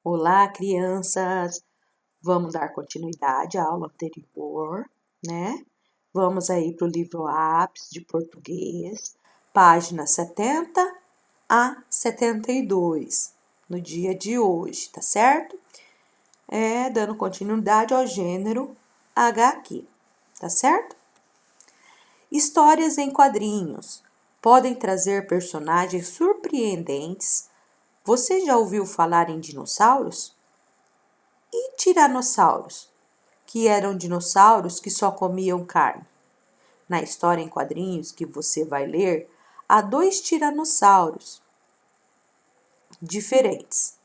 Olá, crianças! Vamos dar continuidade à aula anterior, né? Vamos aí para o livro Ápice de Português, página 70 a 72, no dia de hoje, tá certo? Dando continuidade ao gênero HQ, tá certo? Histórias em quadrinhos podem trazer personagens surpreendentes. Você já ouviu falar em dinossauros? E tiranossauros, que eram dinossauros que só comiam carne. Na história em quadrinhos que você vai ler, há dois tiranossauros diferentes.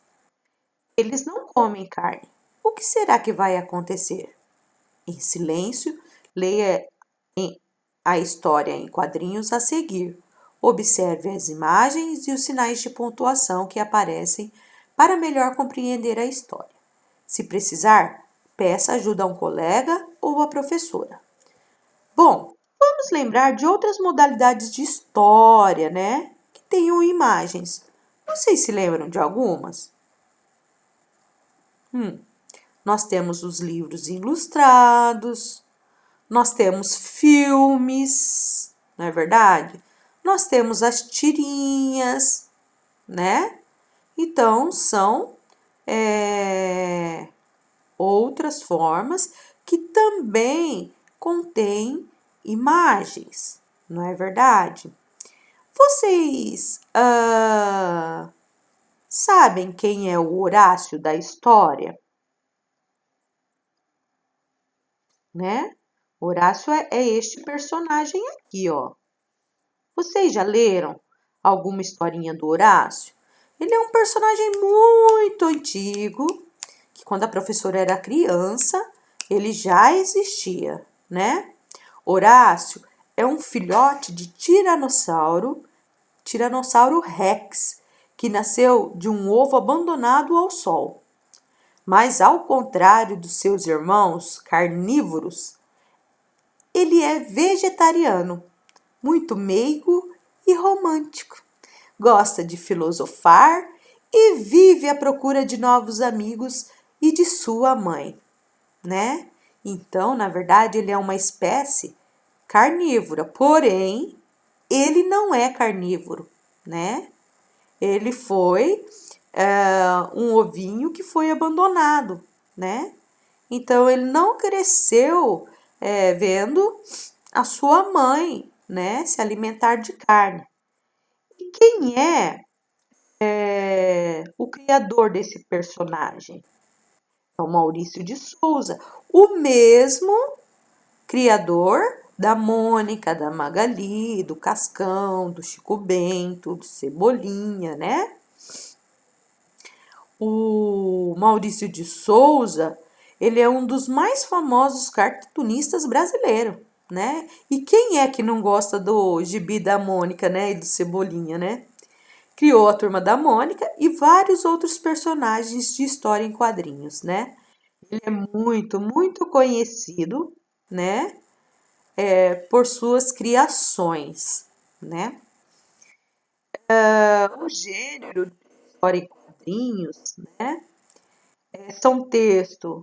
Eles não comem carne. O que será que vai acontecer? Em silêncio, leia a história em quadrinhos a seguir. Observe as imagens e os sinais de pontuação que aparecem para melhor compreender a história. Se precisar, peça ajuda a um colega ou a professora. Bom, vamos lembrar de outras modalidades de história, né? Que tenham imagens. Vocês se lembram de algumas? Nós temos os livros ilustrados, nós temos filmes, não é verdade? Nós temos as tirinhas, né? Então, são outras formas que também contêm imagens, não é verdade? Vocês sabem quem é o Horácio da história? Né? Horácio é este personagem aqui, ó. Vocês já leram alguma historinha do Horácio? Ele é um personagem muito antigo, que quando a professora era criança, ele já existia, né? Horácio é um filhote de Tiranossauro Rex, que nasceu de um ovo abandonado ao sol. Mas, ao contrário dos seus irmãos carnívoros, ele é vegetariano, muito meigo e romântico. Gosta de filosofar e vive à procura de novos amigos e de sua mãe, né? Então, na verdade, ele é uma espécie carnívora, porém, ele não é carnívoro, né? Ele foi um ovinho que foi abandonado, né? Então, ele não cresceu vendo a sua mãe, né, se alimentar de carne. E quem é o criador desse personagem? É o Maurício de Souza, o mesmo criador da Mônica, da Magali, do Cascão, do Chico Bento, do Cebolinha, né? O Maurício de Souza, ele é um dos mais famosos cartunistas brasileiros, né? E quem é que não gosta do Gibi da Mônica, né? E do Cebolinha, né? Criou a Turma da Mônica e vários outros personagens de história em quadrinhos, né? Ele é muito conhecido, né? Por suas criações, né? O gênero de história em quadrinhos, né? São textos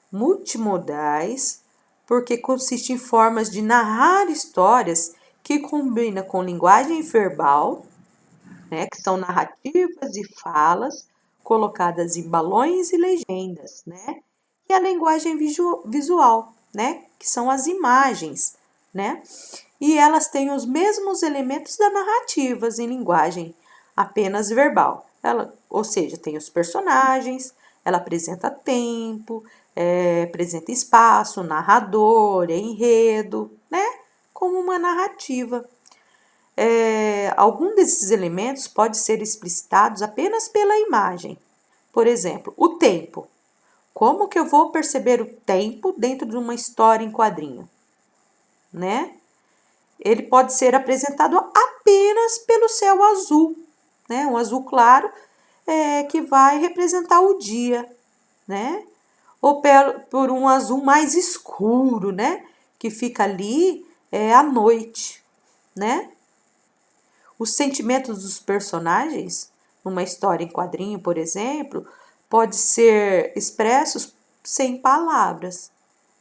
multimodais, porque consiste em formas de narrar histórias que combinam com linguagem verbal, né, que são narrativas e falas colocadas em balões e legendas, né, e a linguagem visual, né, que são as imagens, né, e elas têm os mesmos elementos da narrativas em linguagem apenas verbal. Ela, ou seja, tem os personagens, ela apresenta tempo, apresenta espaço, narrador, enredo, né? Como uma narrativa. Algum desses elementos pode ser explicitados apenas pela imagem. Por exemplo, o tempo. Como que eu vou perceber o tempo dentro de uma história em quadrinho? Né? Ele pode ser apresentado apenas pelo céu azul, né? Um azul claro que vai representar o dia, né? Ou por um azul mais escuro, né? Que fica ali à noite, né? Os sentimentos dos personagens, numa história em quadrinho, por exemplo, pode ser expressos sem palavras,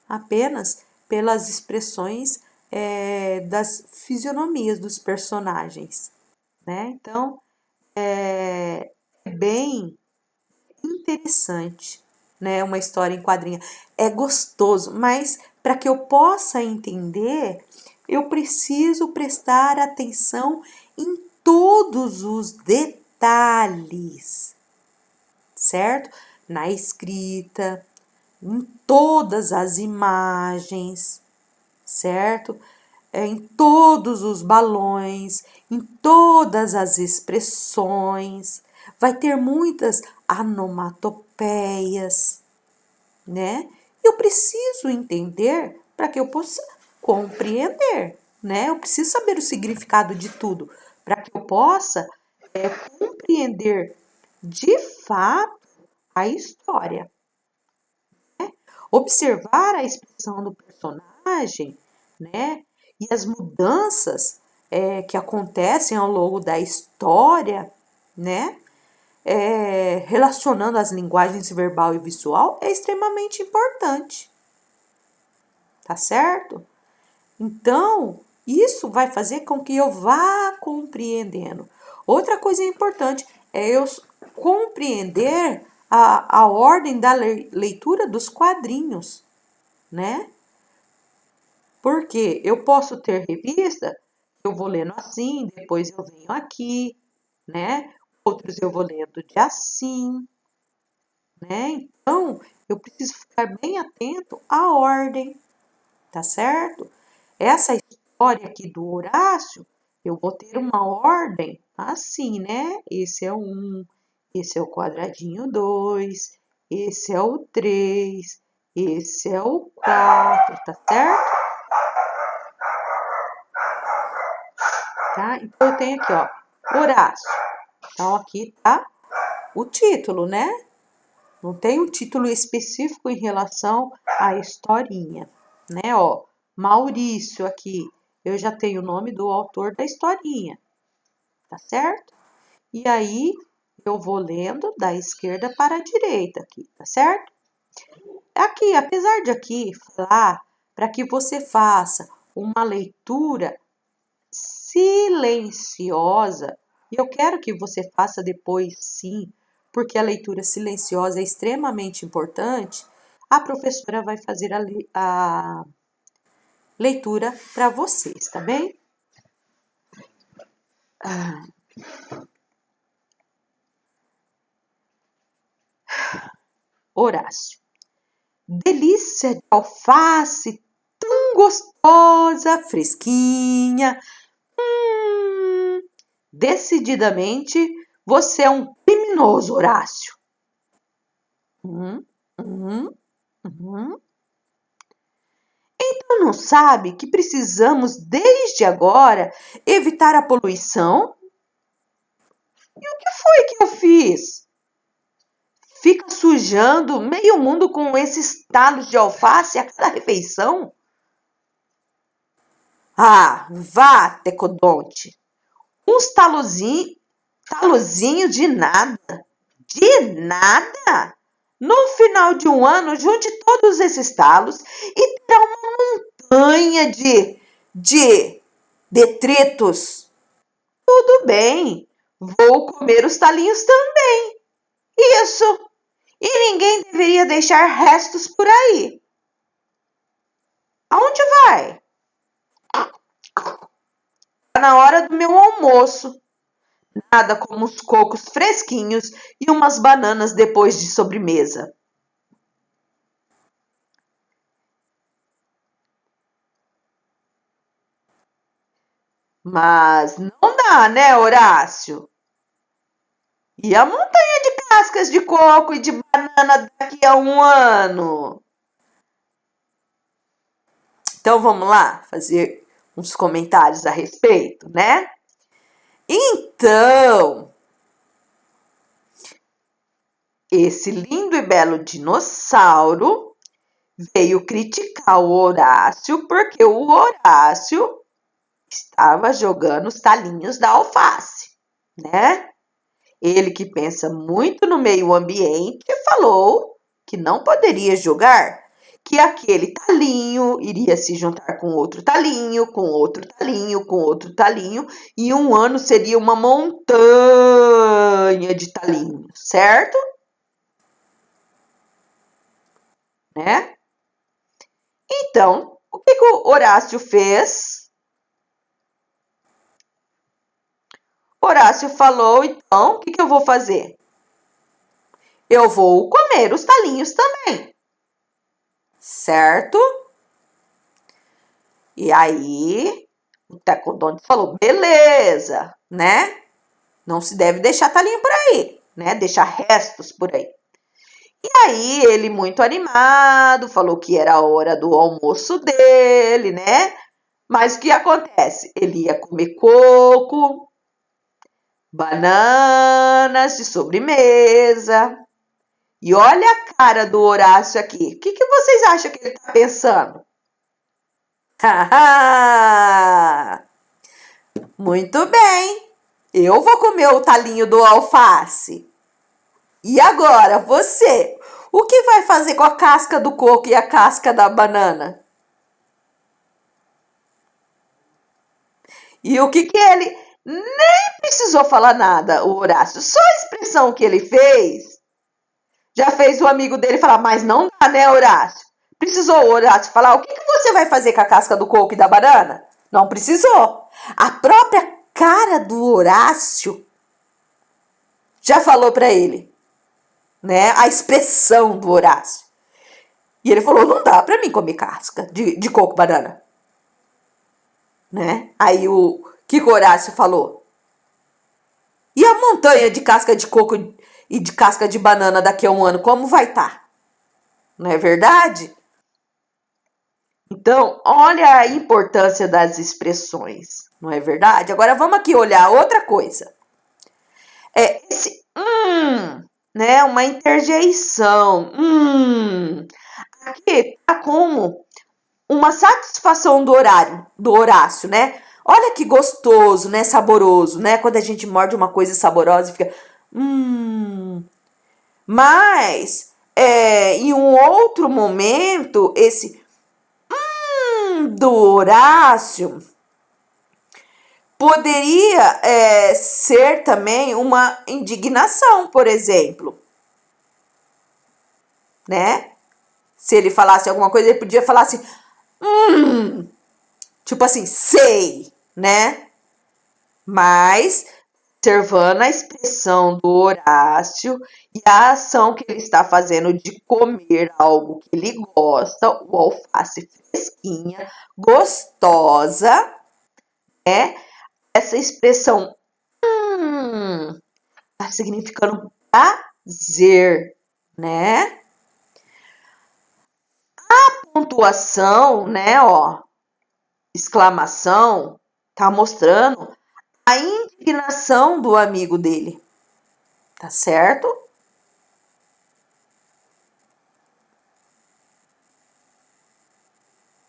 apenas pelas expressões das fisionomias dos personagens, né? Então, é bem interessante, né? Uma história em quadrinho. É gostoso, mas para que eu possa entender, eu preciso prestar atenção em todos os detalhes, certo? Na escrita, em todas as imagens, certo? Em todos os balões, em todas as expressões. Vai ter muitas onomatopeias, né? Eu preciso entender para que eu possa compreender, né? Eu preciso saber o significado de tudo para que eu possa compreender de fato a história. Observar a expressão do personagem, né? E as mudanças que acontecem ao longo da história, né? Relacionando as linguagens verbal e visual é extremamente importante, tá certo? Então, isso vai fazer com que eu vá compreendendo. Outra coisa importante é eu compreender a ordem da leitura dos quadrinhos, né? Porque eu posso ter revista, eu vou lendo assim, depois eu venho aqui, né? Outros eu vou lendo de assim, né? Então, eu preciso ficar bem atento à ordem, tá certo? Essa história aqui do Horácio, eu vou ter uma ordem assim, né? Esse é o 1, esse é o quadradinho 2, esse é o 3, esse é o 4, tá certo? Tá? Então, eu tenho aqui, ó, Horácio. Então, aqui tá o título, né? Não tem um título específico em relação à historinha, né? Ó, Maurício aqui, eu já tenho o nome do autor da historinha, tá certo? E aí, eu vou lendo da esquerda para a direita aqui, tá certo? Aqui, apesar de aqui falar para que você faça uma leitura silenciosa, e eu quero que você faça depois sim, porque a leitura silenciosa é extremamente importante, a professora vai fazer a leitura para vocês, tá bem? Horácio. Delícia de alface, tão gostosa, fresquinha. Decididamente, você é um criminoso, Horácio. Uhum, uhum, uhum. Então não sabe que precisamos, desde agora, evitar a poluição? E o que foi que eu fiz? Fica sujando meio mundo com esses talos de alface a cada refeição? Ah, vá, Tecodonte. Uns talozinhos de nada. De nada? No final de um ano, junte todos esses talos e terá uma montanha de detritos. Tudo bem, vou comer os talinhos também. Isso. E ninguém deveria deixar restos por aí. Aonde vai? Tá na hora do meu almoço. Nada como uns cocos fresquinhos e umas bananas depois de sobremesa. Mas não dá, né, Horácio? E a montanha de cascas de coco e de banana daqui a um ano? Então vamos lá fazer uns comentários a respeito, né? Então, esse lindo e belo dinossauro veio criticar o Horácio porque o Horácio estava jogando os talinhos da alface, né? Ele, que pensa muito no meio ambiente, falou que não poderia jogar, que aquele talinho iria se juntar com outro talinho, com outro talinho, com outro talinho, e um ano seria uma montanha de talinhos, certo? Né? Então, o que o Horácio fez? Horácio falou, então, o que eu vou fazer? Eu vou comer os talinhos também, certo? E aí, o Tecodonte falou, beleza, né? Não se deve deixar talinho por aí, né? Deixar restos por aí. E aí, ele muito animado, falou que era a hora do almoço dele, né? Mas o que acontece? Ele ia comer coco, bananas de sobremesa. E olha a cara do Horácio aqui. O que vocês acham que ele está pensando? Muito bem. Eu vou comer o talinho do alface. E agora, você? O que vai fazer com a casca do coco e a casca da banana? E o que ele... Nem precisou falar nada, o Horácio. Só a expressão que ele fez já fez o amigo dele falar, mas não dá, né, Horácio? Precisou o Horácio falar, o que você vai fazer com a casca do coco e da banana? Não precisou. A própria cara do Horácio já falou para ele, né? A expressão do Horácio. E ele falou, não dá para mim comer casca de coco e banana. Né? Aí o que o Horácio falou? E a montanha de casca de coco e de casca de banana daqui a um ano, como vai estar? Não é verdade? Então, olha a importância das expressões, não é verdade? Agora vamos aqui olhar outra coisa. Esse né, uma interjeição. Aqui tá como uma satisfação do Horácio, né? Olha que gostoso, né? Saboroso, né? Quando a gente morde uma coisa saborosa e fica... Mas, em um outro momento, esse do Horácio poderia ser também uma indignação, por exemplo, né? Se ele falasse alguma coisa, ele podia falar assim, tipo assim, sei, né? Mas observando a expressão do Horácio e a ação que ele está fazendo de comer algo que ele gosta, o alface fresquinha, gostosa, né? Essa expressão está significando prazer, né? A pontuação, né, ó, exclamação, tá mostrando a indignação do amigo dele, tá certo?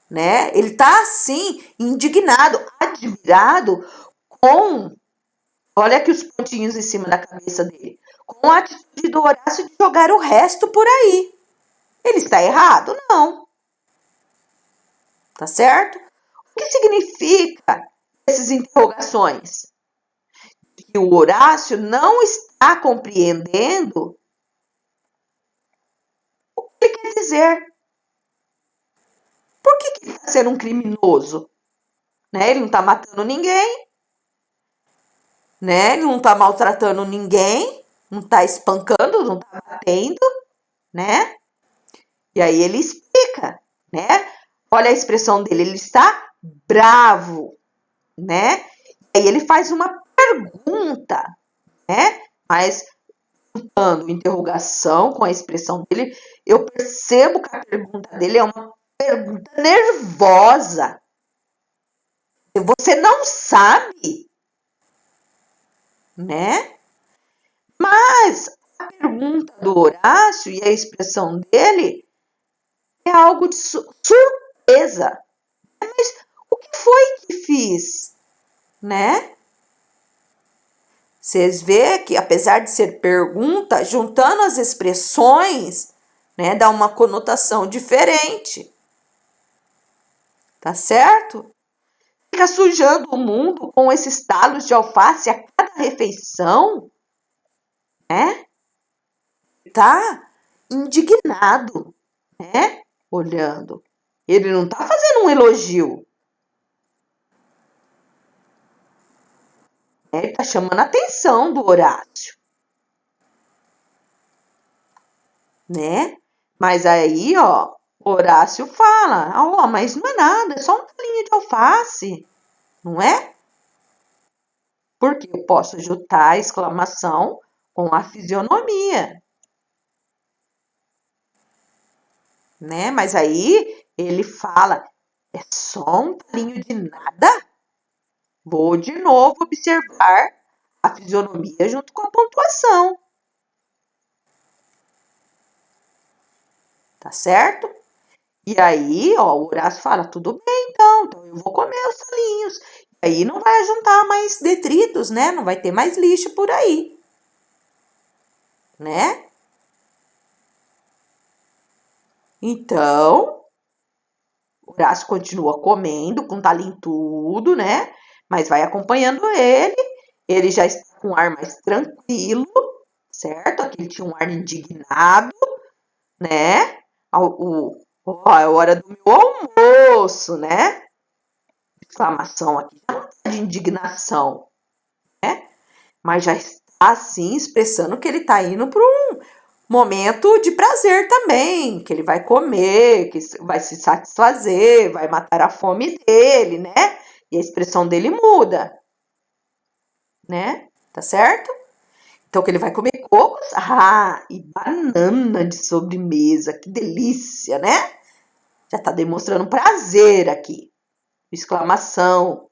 Né? Ele tá assim, indignado, admirado com, olha aqui os pontinhos em cima da cabeça dele, com a atitude do Horácio de jogar o resto por aí. Ele está errado? Não. Tá certo? O que significa essas interrogações? Que o Horácio não está compreendendo o que ele quer dizer. Por que ele está sendo um criminoso? Né? Ele não está matando ninguém, né? Ele não está maltratando ninguém, não está espancando, não está batendo, né? E aí ele explica, né? Olha a expressão dele, ele está bravo, né? E aí ele faz uma pergunta, né? Mas juntando interrogação com a expressão dele, eu percebo que a pergunta dele é uma pergunta nervosa. Você não sabe, né? Mas a pergunta do Horácio e a expressão dele é algo de surpresa. Mas o que foi que fiz, né? Vocês vê que, apesar de ser pergunta, juntando as expressões, né, dá uma conotação diferente. Tá certo? Fica sujando o mundo com esses talos de alface a cada refeição, né? Tá indignado, né? Olhando. Ele não tá fazendo um elogio. Ele tá chamando a atenção do Horácio, né? Mas aí, ó, Horácio fala, ó, mas não é nada, é só um talinho de alface, não é? Porque eu posso juntar a exclamação com a fisionomia, né? Mas aí ele fala, é só um talinho de nada? Vou de novo observar a fisionomia junto com a pontuação. Tá certo? E aí, ó, o Horácio fala, tudo bem, então eu vou comer os talinhos. E aí não vai juntar mais detritos, né? Não vai ter mais lixo por aí, né? Então, o Horácio continua comendo com talinho tudo, né? Mas vai acompanhando ele. Ele já está com um ar mais tranquilo, certo? Aqui ele tinha um ar indignado, né? É hora do meu almoço, né? Exclamação aqui, já não tá de indignação, né? Mas já está assim expressando que ele está indo para um momento de prazer também, que ele vai comer, que vai se satisfazer, vai matar a fome dele, né? E a expressão dele muda, né? Tá certo? Então, que ele vai comer cocos, e banana de sobremesa, que delícia, né? Já tá demonstrando prazer aqui, exclamação.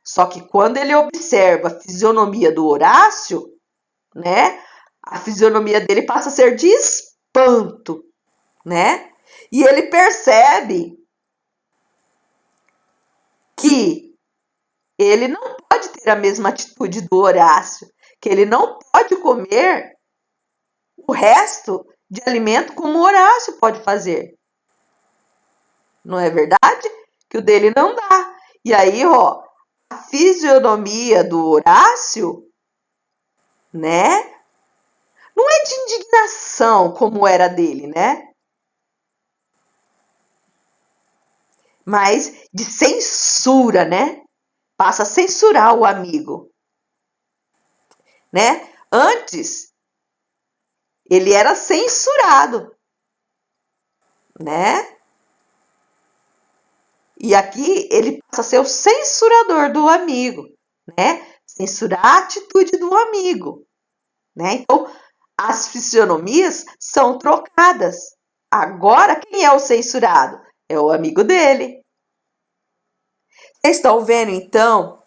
Só que quando ele observa a fisionomia do Horácio, né? A fisionomia dele passa a ser de espanto, né? E ele percebe que ele não pode ter a mesma atitude do Horácio, que ele não pode comer o resto de alimento como o Horácio pode fazer. Não é verdade? Que o dele não dá. E aí, ó, a fisionomia do Horácio, né? Não é de indignação como era dele, né? Mas de censura, né? Passa a censurar o amigo, né? Antes, ele era censurado, né? E aqui ele passa a ser o censurador do amigo, né? Censurar a atitude do amigo, né? Então, as fisionomias são trocadas. Agora, quem é o censurado? É o amigo dele. Vocês estão vendo, então,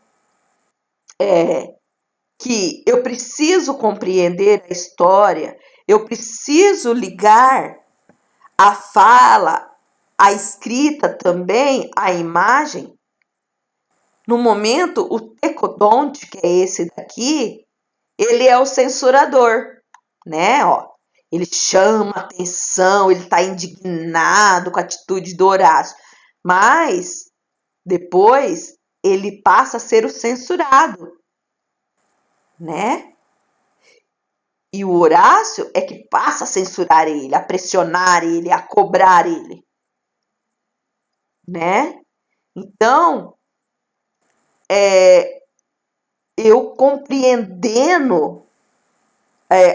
que eu preciso compreender a história, eu preciso ligar a fala, a escrita também, a imagem. No momento, o tecodonte, que é esse daqui, ele é o censurador, né? Ó, ele chama atenção, ele está indignado com a atitude do Horácio, mas depois ele passa a ser o censurado, né? E o Horácio é que passa a censurar ele, a pressionar ele, a cobrar ele, né? Então, eu compreendendo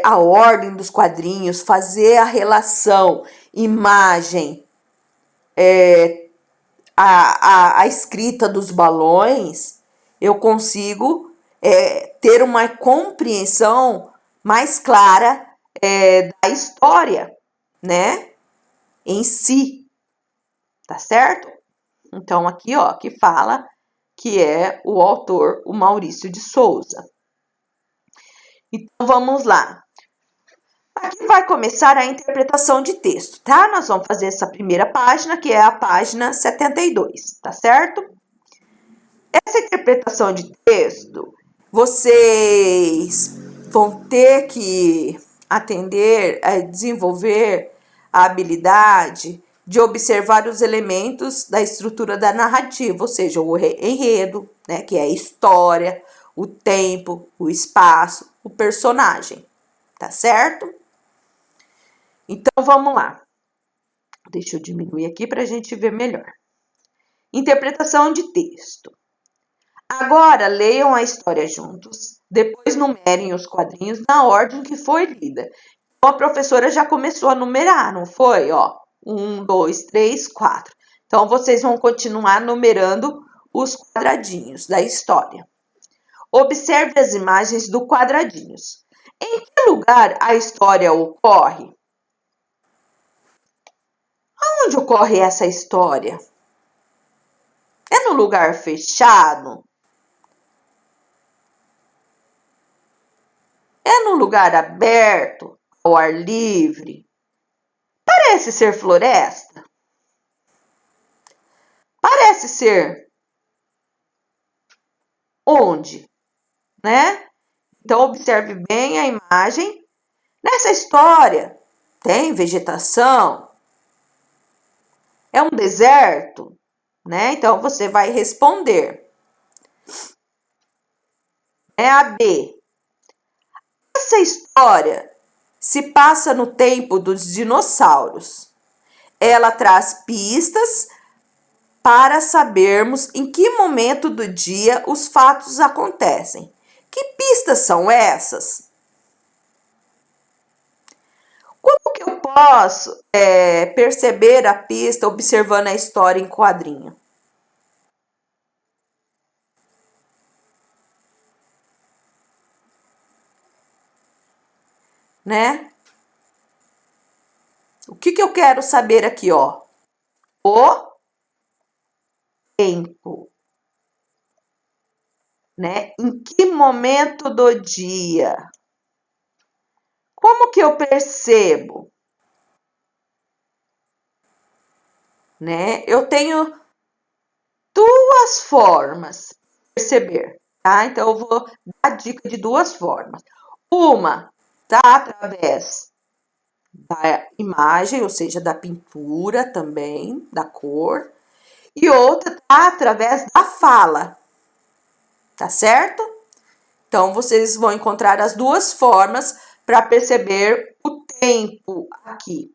a ordem dos quadrinhos, fazer a relação, imagem, a escrita dos balões, eu consigo ter uma compreensão mais clara da história, né? Em si, tá certo? Então, aqui, ó, que fala que é o autor, o Maurício de Souza. Então, vamos lá. Aqui vai começar a interpretação de texto, tá? Nós vamos fazer essa primeira página, que é a página 72, tá certo? Essa interpretação de texto, Vocês vão ter que desenvolver a habilidade de observar os elementos da estrutura da narrativa, ou seja, o enredo, né, que é a história, o tempo, o espaço, o personagem, tá certo? Então vamos lá. Deixa eu diminuir aqui para a gente ver melhor. Interpretação de texto. Agora leiam a história juntos, depois numerem os quadrinhos na ordem que foi lida. Então, a professora já começou a numerar, não foi? Ó, 1, 2, 3, 4. Então, vocês vão continuar numerando os quadradinhos da história. Observe as imagens do quadradinhos. Em que lugar a história ocorre? Onde ocorre essa história? É no lugar fechado? É no lugar aberto, ao ar livre? Parece ser floresta? Parece ser onde? Né? Então, observe bem a imagem. Nessa história, tem vegetação? É um deserto? Né? Então, você vai responder. É a B. Essa história se passa no tempo dos dinossauros. Ela traz pistas para sabermos em que momento do dia os fatos acontecem. Que pistas são essas? Como que eu posso perceber a pista observando a história em quadrinho? Né? O que eu quero saber aqui, ó? O tempo. Né? Em que momento do dia? Como que eu percebo? Né? Eu tenho duas formas de perceber, tá? Então, eu vou dar a dica de duas formas. Uma tá através da imagem, ou seja, da pintura também, da cor. E outra tá através da fala, tá certo? Então, vocês vão encontrar as duas formas para perceber o tempo aqui,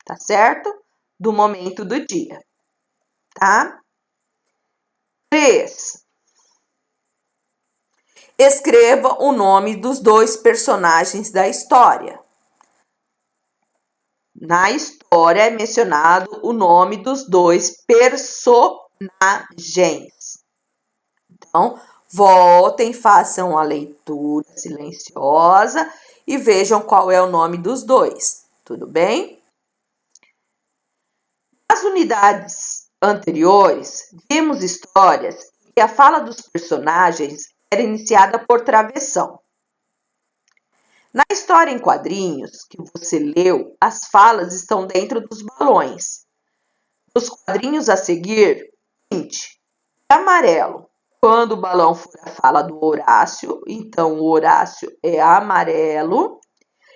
tá certo? Do momento do dia, tá? 3. Escreva o nome dos dois personagens da história. Na história é mencionado o nome dos dois personagens. Então, voltem, façam a leitura silenciosa e vejam qual é o nome dos dois. Tudo bem? Nas unidades anteriores, vimos histórias em que a fala dos personagens era iniciada por travessão. Na história em quadrinhos que você leu, as falas estão dentro dos balões. Nos quadrinhos a seguir, pinte de amarelo. Quando o balão for a fala do Horácio, então o Horácio é amarelo.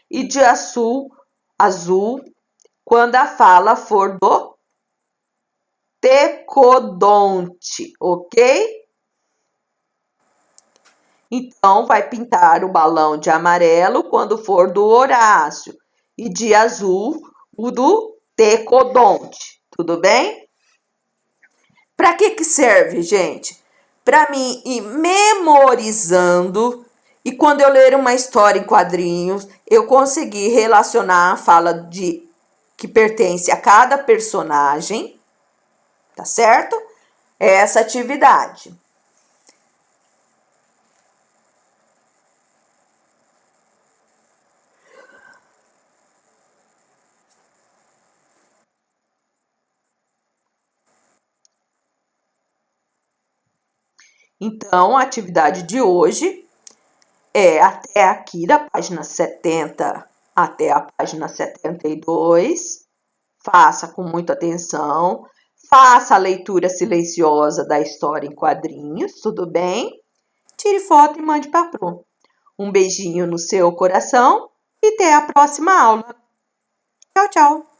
E de azul, quando a fala for do Tecodonte, ok? Então, vai pintar o balão de amarelo quando for do Horácio e de azul o do Tecodonte, tudo bem? Para que serve, gente? Para mim ir memorizando e quando eu ler uma história em quadrinhos, eu conseguir relacionar a fala que pertence a cada personagem, tá certo? Essa atividade. Então, a atividade de hoje é até aqui da página 70 até a página 72. Faça com muita atenção. Faça a leitura silenciosa da história em quadrinhos, tudo bem? tire foto e mande para a Pro. Um beijinho no seu coração e até a próxima aula. Tchau, tchau!